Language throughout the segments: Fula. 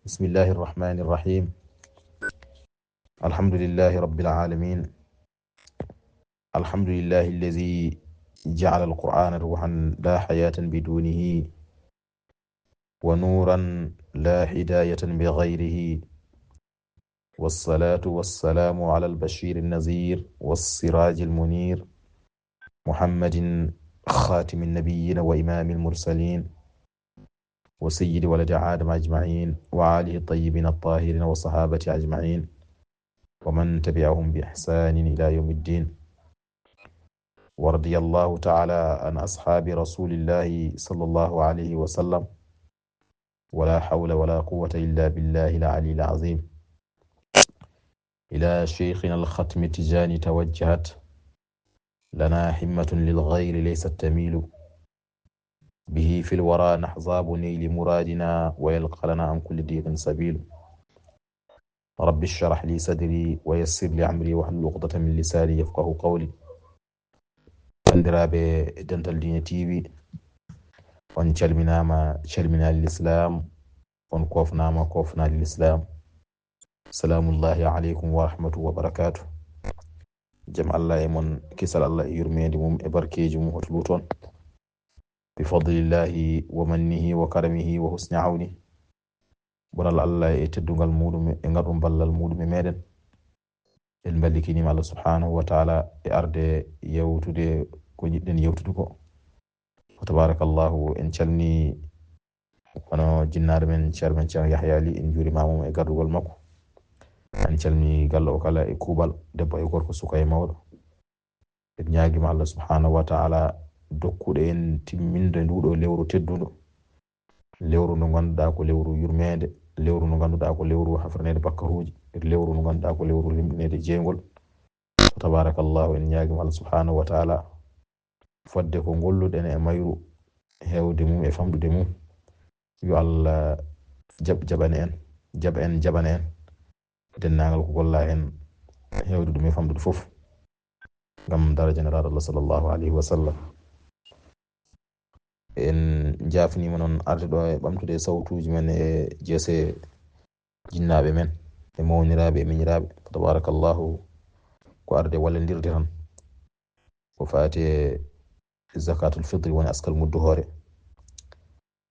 بسم الله الرحمن الرحيم. الحمد لله رب العالمين. الحمد لله الذي جعل القرآن روحا لا حياة بدونه، ونورا لا هداية بغيره، والصلاة والسلام على البشير النذير والسراج المنير محمد خاتم النبيين وإمام المرسلين وسيد ولد آدم أجمعين وآله الطيبين الطاهرين وصحابة أجمعين ومن تبعهم بإحسان إلى يوم الدين. ورضي الله تعالى عن أصحاب رسول الله صلى الله عليه وسلم، ولا حول ولا قوة إلا بالله العلي العظيم. إلى شيخنا الختم تجاني توجهت لنا حمة للغير ليست تميل، به في الورى نحظى بنيل مرادنا ويلقى لنا عن كل ضيق سبيل. رب اشرح لي صدري ويسر لي أمري واحلل عقدة من لساني يفقه قولي. bandiraɓe dental dina tv, on calminama calminali l'islam, on kofnama kofnali l'islam. salamullahi aleykum wa rahmatuhu wa barakatuh. jaam allah e mon, kisal allah e yurmede mum e barkeji mum hotolu toon, bi fadlillahi wa mannihi wa karamihi wa husni awni. bonal allah e teddugal muɗum e ngaɗum ballal muɗum e meɗen. en ballikinima allah subhanahu wa taala e arde yewtude ko jiɗɗen yewtude ko. tabarakallahu, en calni wono jinnaɗo men ceerno men ceerno Yahya Ly, en juurimamum e gardugol makko. en calmi galle o kala e kuuɓal, debbo e gorko, suka e mawɗo. en ñaguima allah subhanahu wa taala dokkuɗo en timminde nduɗo lewru tedduɗo, lewru ndu ganduɗa ko lewru yurmede, lewru ndu ganduɗa ko lewru hafranede bakkaruji, lewru ndu ganduɗa ko lewru limɗinede jeygol. tabarakallahu, en ñaguima allah subhanahu wa taala fodde ko golluɗen e mayru hewde mum e famɗude mum, yo allah jaɓane en jaɓana en dennagal ko golla hen hewde ɗum e famɗude foof, ngam daraja nelaɗo allah sallllahu alayhi wa sallam. en jafnima noon arde ɗo e ɓamtude sawtuji men e jeese jinnaɓe men e mawniraɓe e miñiraɓe. tabarakallahu, ko arde wallodirde tan ko fati zakatul fitri, woni askal muddu hoore.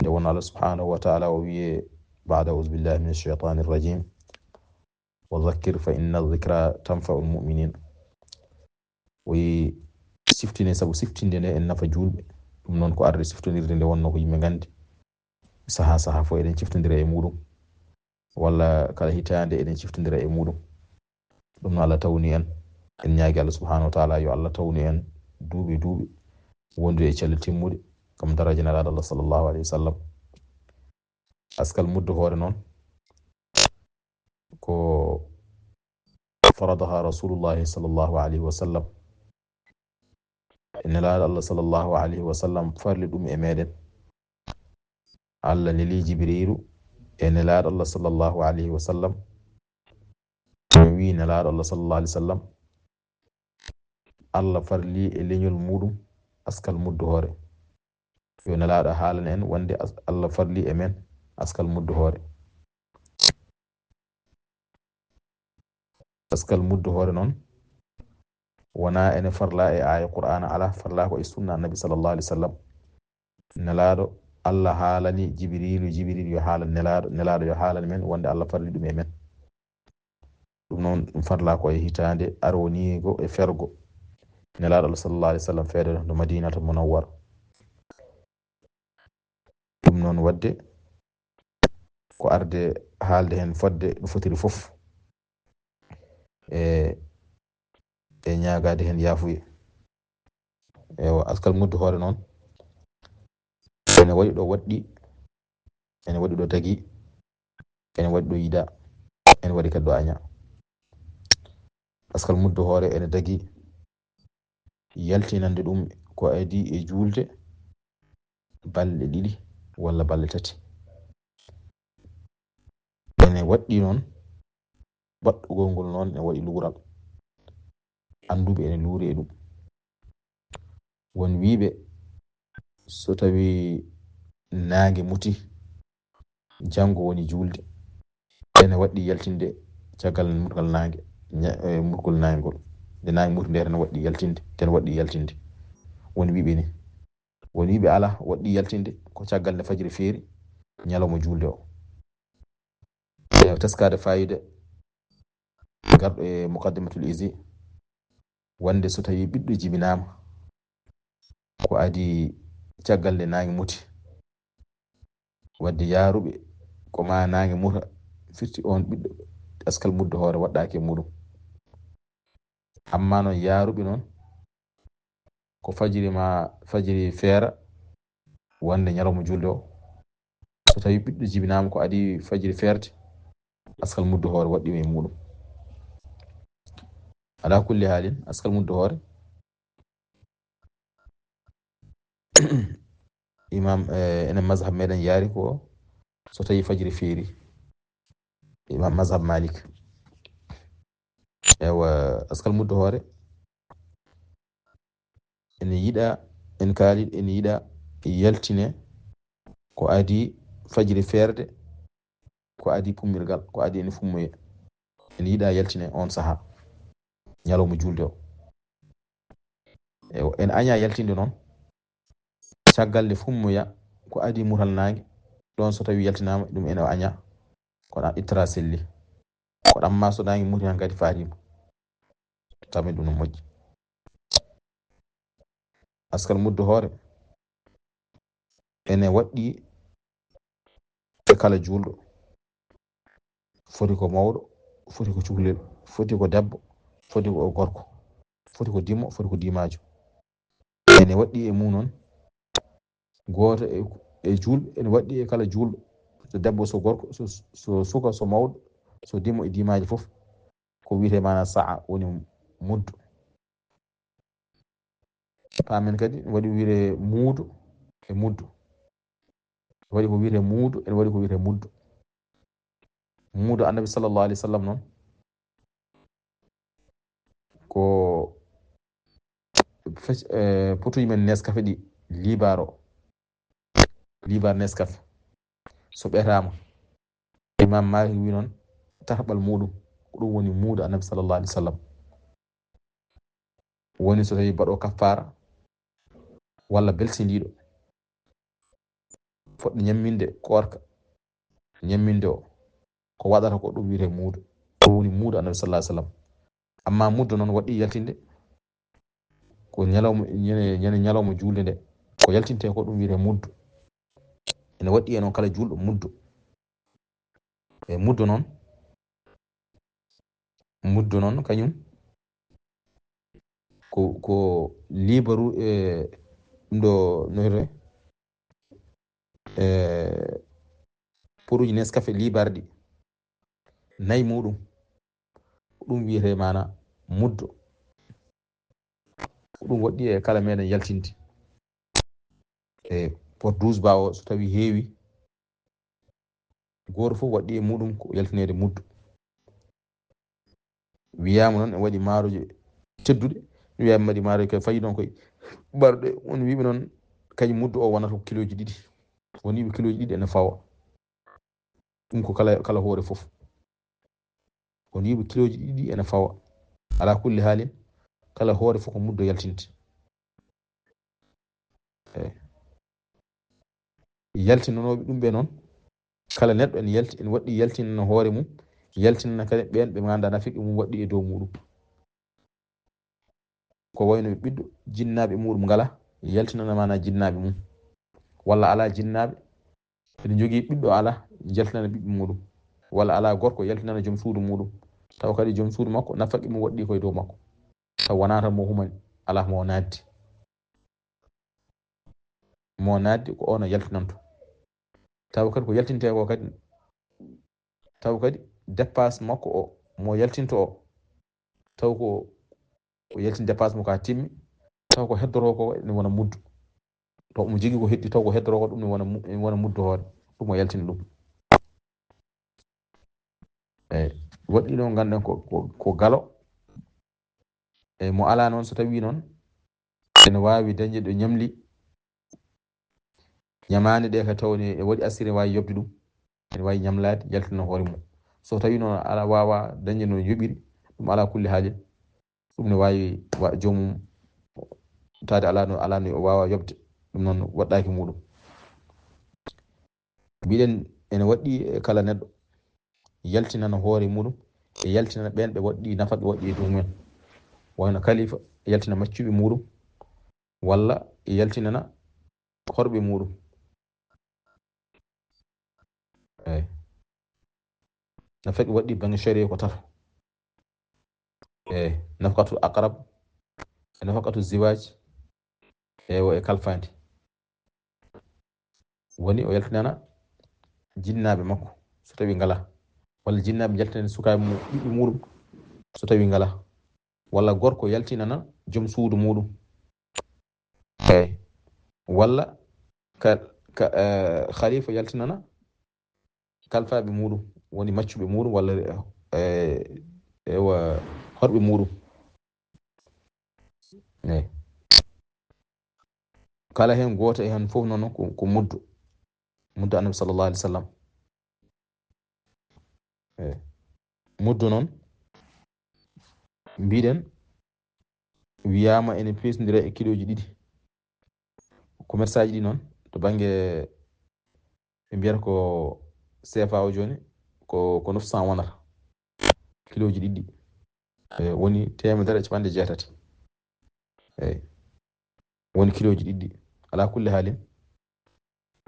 nde won allah subhanahu wa taala o wiye ba'da a'udhu billahi minash shaitanir rajim wa dhakkir fa inna dhikra tanfa'ul mu'minin. o yi siftine, sabu siftinde nde en nafa julɓe. ɗum noon ko arde siftodirde nde wonno ko yimɓe gandi saha fo eɗen ciftodira e muɗum, walla kala hitande eɗen ciftodira e muɗum. ɗum no allah tawni en ñaagui allah subhanahu wa taala yo allah tawni en duuɓi wondude e celle timmude, kam daraja nelaɗo allah sallllahu alayhi wa sallam. askal muddu hoore noon ko faradaha rasulullahi sallllahu alayhi wa sallam. nelaɗo allah sallllahu alayhi wa sallam farli ɗum e meɗen. allah neli jibrilu e nelaɗo allah sallllahu alayhi wa sallam. wi nelaɗo allah sallllahu alayhi wa sallam, allah farli e leñol muɗum askal muddu hoore. yo nelaɗo haalana en wonde allah farli e men askal muddu hoore. askal muddu hoore noon wona ene farla e aya qur'ana, ala, farla ko e sunna annabi sallllahu alayhi wa sallam. nelaɗo allah haalani jibril yo haala nelaɗo yo haalani men wonde allah farli ɗum e men. ɗum noon ɗum farla ko e hitande arwonigo e fergo nelaɗo allah sallllahu alayhi wa sallam feere no madinata munawwara. ɗum noon wadde ko arde haalde hen fodde no fotiri fof e ñagade hen yaafuye. ewa, askal muddu hoore noon ene waɗi ɗo waɗɗi, ene waɗi ɗo tagi, ene waɗi ɗo yida, ene waɗi kadi ɗo aña. askal muddu hoore ene tagi yaltinande ɗum ko adi e julde balɗe 2 walla balɗe 3. ene waɗɗi noon baɗɗugol ngol noon ene waɗi luural, anduɓe ene luuri e ɗum. won wiiɓe so tawi naange muti, janngo woni julde, ene waɗɗi yaltinde caggal murgal nange murgol nangol nde nange murti nder ne waɗɗi yaltinde ten waɗɗi yaltinde woni wiɓe ni woni wiɓe ala waɗɗi yaltinde ko caggal nde fajiri feeri ñalawma julde o teskade fayida garɗo e muqaddimatul isi wande so tawi ɓiɗɗo jibinama ko adi caggal nde nange muti wadde yaruɓe ko ma nange muta firti on ɓiɗɗo askal muddo hoore waɗɗake muɗum amma noon yaruɓe noon ko fajiri feera wande ñalawma julde o so tawi ɓiɗɗo jibinama ko adi fajiri feerde askal muddo hoore waɗɗi e muɗum ala kulli halin askal muddo hoore imam enen mazhab meɗen yaari ko so tawi fajiri feeri imam mazhab malik ewa askal muddo hoore ene yiɗa en kaali ene yiɗa yaltine ko adi fajiri feerde ko adi pummirgal ko adi ene fummoye ene yiɗa yaltine on saha ñalawma julde o en aña yaltinde noon caggal nde fummoya ko adi mutal nange ɗon so tawi yaltinama ɗum ene aña koɗa ittara selli koɗan ma so nange muti han kadi fatima tami ɗum no moƴƴi askal muddo hoore ene waɗɗi e kala julɗo foti ko mawɗo foti ko cuhlel foti ko debbo foti ko gorko foti ko dimmo foti ko dimajo ene waɗɗi e mum noon goto e julɓe ene waɗɗi e kala julɗo so debbo so gorko so suka so mawɗo so dimmo e dimaji fof ko wiyete mana sa'a woni muddu pamen kadi waɗi wiyete muudu e muddu waɗi ko wiyete muudu ene waɗi ko wiyete muddu muudu annabi sallallahu alaihi wasallam noon ko potuji men Nescafe ɗi libar Nescafe so ɓetama imam Malik wi noon tataɓal muɗum ko ɗum woni muudu annabi sallallahu alaihi wasallam woni so tawi baɗo kaffara walla belsindiɗo foɗɗo ñamminde korka ñamminde o ko waɗata ko ɗum wiyete muudu ɗum woni muudu annabi sallallahu alaihi wasallam amma muddu noon waɗɗi yaltinde ko ñene ñalawma julde nde ko yaltinte ko ɗum wiyete muddu ene waɗɗi e noon kala julɗo muddu e muddu noon kañum ko libaru ɗum ɗo noyre poruji Nescafe libarɗi nayi muɗum ɗum wiyete mana muddu ɗum waɗɗi e kala meɗen yaltinde e pot 12 bawo so tawi heewi goto fof waɗɗi e muɗum ko yaltinede muddu wiyama noon en waɗi maaroji tedduɗe wiyama waɗi maaroji koye fayi ɗon koye ɓarɗe woni wiɓe noon kañum muddu o wonata ko kiloji 2 woni wiɓe kiloji 2 ene fawa ɗum ko kala hoore fof woni wiɓe kiloji 2 ene fawa ala kulli haalin kala hoore fof ko muddo yaltinte yaltinanoɓe ɗum ɓe noon kala neɗɗo ene waɗɗi yaltinana hoore mum yaltinana kadi ɓen ɓe ganda nafiqe mum waɗɗi e dow muɗum ko wayno ɓiɗɗo jinnaɓe muɗum ngala yaltinana mana jinnaɓe mum walla ala jinnaɓe ene jogui ɓiɗɗo ala jaltinana ɓiɓɓe muɗum walla ala gorko yaltinana joom suudu muɗum taw kadi joom suudu makko nafaqe mum waɗɗi koye dow makko taw wona tan mo humani ala mo naddi ko ono yaltinanto taw kadi ko yaltinte ko kadi taw kadi dépasse makko o mo yaltinto o taw ko yaltin dépasse mo ka timmi taw ko heddoro ko ne wona muddu to mo jogui ko heddi taw ko heddoro ko ɗum ne wona muddu hoore ɗum o yaltina ɗum waɗɗi ɗo ganden ko galo mo ala noon so tawi noon ene wawi dañde ɗo ñamli ñamani ɗe ka tawne e waɗi asiri wawi yobde ɗum ene wawi ñamlade yaltina hoore mum so tawi noon ala wawa dañde no yoɓiri ɗum ala kulli haalin ɗum ne wawi joomum tade ala no o wawa yobde ɗum noon waɗɗaki muɗum. mbiɗen ene waɗɗi kala neɗɗo yaltinana hoore muɗum e yaltinana ɓen ɓe waɗɗi nafa ɓe waɗɗi e dow mumen, wayno kalifa yaltina maccuɓe muɗum walla yaltinana horɓe muɗum. eyi nafa ɓe waɗɗi banggue sharia ko tato. eyi nafaqatu aqrab e nafaqatu ziwaj e kalfandi woni o yaltinana jinnaɓe makko so tawi ngala, walla jinnaɓe jaltinani sukaɓe mum ɓiɓɓe muɗum so tawi ngala, walla gorko yaltinana joom suudu muɗum. eyi walla khalifa yaltinana kalfaɓe muɗum woni maccuɓe muɗum walla ewa horɓe muɗum. eyi kala hen goto e hen fof noon ko muddo annabi sallallahu alaihi wasallam. eyi muddo noon mbiɗen wiyama ene pesdira e kiloji ɗiɗi. commerce aji ɗi noon to banggue ɓe mbiyata ko CFA o joni ko 900 wonata kiloji ɗiɗɗi. woni 160. eyi woni kiloji ɗiɗɗi. ala kulli haalin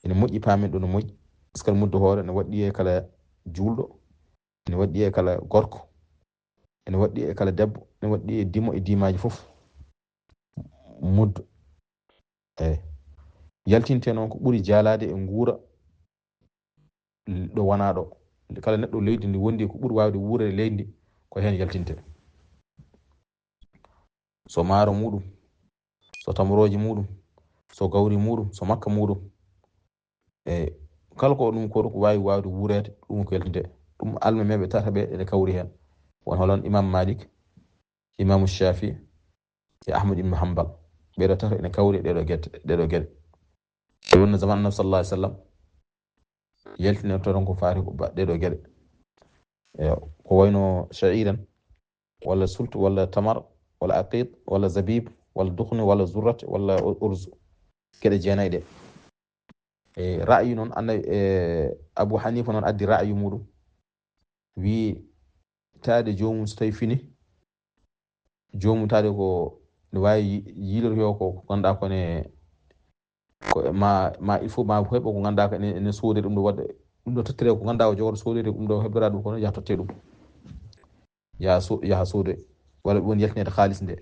ene moƴƴi pamen ɗo no moƴƴi par ce que muddo hoore ene waɗɗi e kala julɗo, ene waɗɗi e kala gorko, ene waɗɗi e kala debbo, ene waɗɗi e dimo e dimaji foof muddo. eyi yaltinte noon ko ɓuuri jalade e guura ɗo wona ɗo. kala neɗɗo leydi ndi wondi ko ɓuuri wawde wuurede leydi ndi ko hen yaltinte. so maaro muɗum, so tamroji muɗum, so gawri muɗum, so makka muɗum, e kala ko ɗum ko wawi wawde wuurede ɗum ko yaltinte. ɗum alma meɓe tata ɓe ene kawri hen, won holon imam Malik, imam Shafi e Ahmad ibn Hanbal, ɓeɗo tata ene kawri ɗeɗo gueɗe. wonno zaman annabi sallallahu alaihi wasallam yaltinirto ko faati ko ɗeɗo gueɗe. ko wayno sha'iran walla sultu walla tamar walla aqid walla zabib walla dukhni walla zurrat walla urz, gueɗe jeenayyi ɗe. ra'yu noon annabi Abu Hanifa noon addi ra'yu muɗum, wi taade jomum so tawi fini jomum taade ko ne wawi yiloryo ko ganduɗa kone ma il faut ma heɓa ko ganduɗa ko ene soodi ɗum ɗo wadde ɗum ɗo tottire ko ganduɗa o jogorde soodiri ɗum ɗo heɓira ɗum kono yaha totte ɗum yaha soode walla ɗum woni yaltinede haalis nde.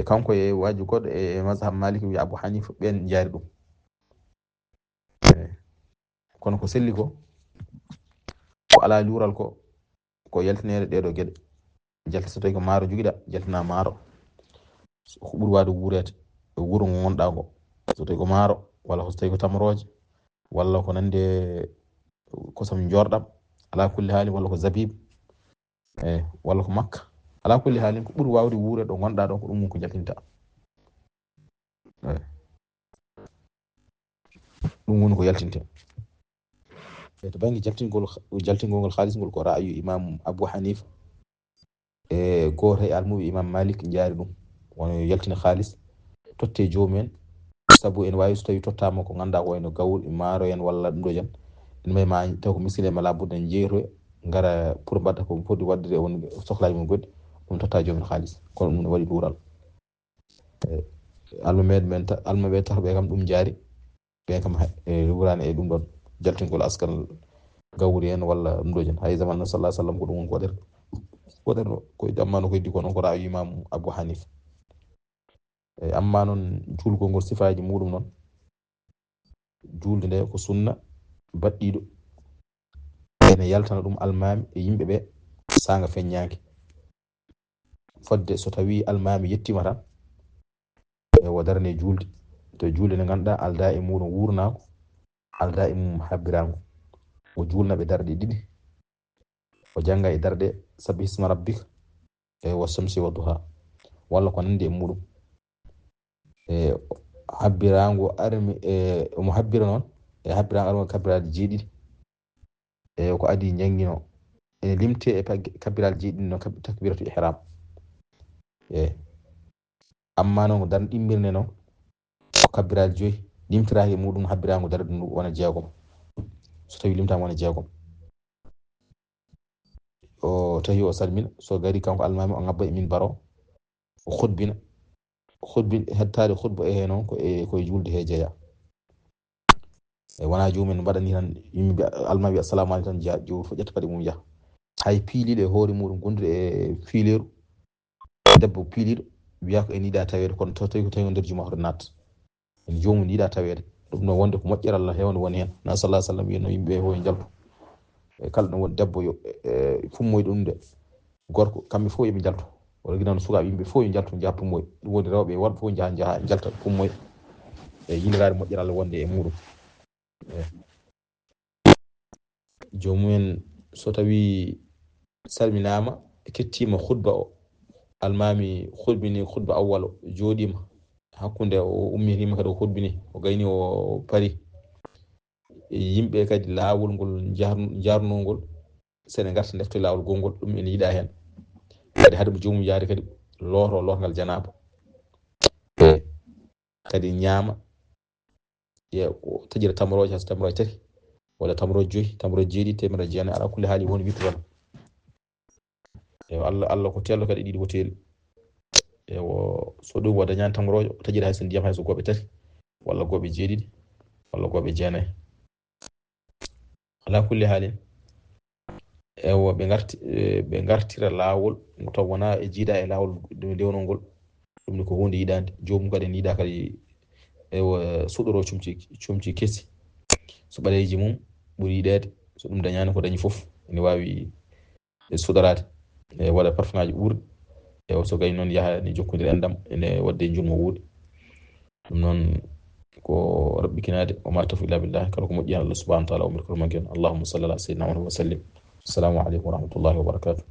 kanko e waji goɗɗo e mazhab Maliki wi Abu Hanifa ɓen jaari ɗum. kono ko selli ko ala luural ko yaltinede ɗeɗo gueɗe. jalta so tawi ko maaro joguiɗa jaltina maaro ko ɓuuri wawde wuurede e wuuro ngo gonɗa ngo, so tawi ko maaro walla so tawi ko tamroje walla ko nande kosam jorɗam ala kulli haali, walla ko zabib walla ko makka, ala kulli haali ko ɓuuri wawde wuurede ɗo gonɗa ɗo ko ɗum ko jaltinta. ɗum woni ko yaltinte. to banggue jaltingol haalisgol ko ra'yu imam Abu Hanifa e goto e almuɓe imam Malik jaari ɗum wono yaltina haalis totte joomumen, saabu ene wawi so tawi tottama ko ganduɗa ko wayno gawri maaro en walla ɗum ɗo jan ene may ma taw ko miskine ma labudde en jeeytoya gara pour mbadda ko foti wadde woni sohlaji mum goɗɗi, ɗum totta joomen haalis, kono ɗum ne waɗi luural. almaɓe tata ɓe kam ɗum jaari, ɓe kam luurani e ɗum ɗon jaltingol askal gawri en walla ɗum ɗo jan. hay zaman sallallahu alaihi wasallam ko ɗum woni ko waɗerno ko jammano ko heddi ko noon ko ra'yu imam Abu Hanifa. amma noon julgol ngol sifaji muɗum noon, julde nde ko sunna baɗɗiɗo, ene yaltana ɗum almami e yimɓeɓe sanga feññaki, fodde so tawi almami yettima tan o darne julde, to julde nde ganduɗa alda e muɗum wurnako, alda e mum habbirago, o julnaɓe darɗe ɗiɗi, o jangga e darɗe sabbih isma rabbika wa shamsi wa duha walla ko nandi e muɗum. habbirago armi omo habbira noon e habbirago armi kabbiraɗe jeeɗiɗi ko adi jangino ene limte e kabbiral jeeɗiɗi no takbiratu ihram amma noon darde ɗimmirne noon ko kabbiral joyi limtiraki e muɗum habbirago darde ndu wona jeegom so tawi limtama wona jeegom o tawi o salmina so gari kanko almami o ngabba e min baro o hutbina hettade hutba e noon koye julde he jeeya wona jomumen mbaɗani tan yimɓe almami assalamu aleykum tan jeeya jowru fof ƴetta paɗe mum jaaha hay piiliɗo e hoore muɗum gonduɗo e fiileru debbo piiliɗo wiya ko en yiiɗa tawede kono to tawi ko tawi o nder juma hoto natta en jomum yiiɗa tawede ɗum ɗon wonde ko moƴƴere Allah hewde woni hen na sallallahu alaihi wasallam wiyno yimɓe ho jaltu kala ɗum woni debbo yo fummoy ɗum de gorko kamɓe fof yoɓe jaltu o ragui noon sukaɓe yimɓe fof yo jaltu jaaha pummoy ɗum woni rewɓe worɓe fof jaaha jalta pummoy e yilirade moƴƴere Allah wonde e muɗum jomumen so tawi salminama kettima khutba o almami khutbini khutba awwal o joɗima hakkude o ummitima kadi o khutbini o gayni o pari yimɓe kadi lawol ngol jarnugol sene garta deftoy lawol gongol ɗum ene yiiɗa hen kadi haade mo jomum yaari kadi looto lorgal janaba kadi ñaama taƴira tamroje hay so tamroje tati walla tamroje joyyi tamroje jeeɗiɗi temedere jeenayyi ala kulli haali woni wittu tan Allah ko tello kadi ɗiɗi ko teeli so ɗum o dañani tamroje o taƴira hay so ndiyam hay so gooɓe tati walla gooɓe jeeɗiɗi walla gooɓe jeenayyi ala kulli haalin ɓe gartira lawol taw wona e jiida e lawol dewnol ngol ɗum ni ko hunde yiɗande jomum kadi en yiiɗa kadi suɗoro comci kesi so ɓaleji mum ɓuuri yiɗede so ɗum dañani ko dañi foof ene wawi suɗorade waɗa parfum ngaji ɓuurɗi so gayni noon yaaha ne jokkodir endam ene wadde julmo wuuɗi ɗum noon ko rabbikinade o ma tawfiq illa billah kala ko moƴƴi Allah subhanahu wa ta'ala o umri ko manken allahumma salli ala sayyidina Muhammad wa sallim assalamu aleykum wa rahmatullahi wa barakatuh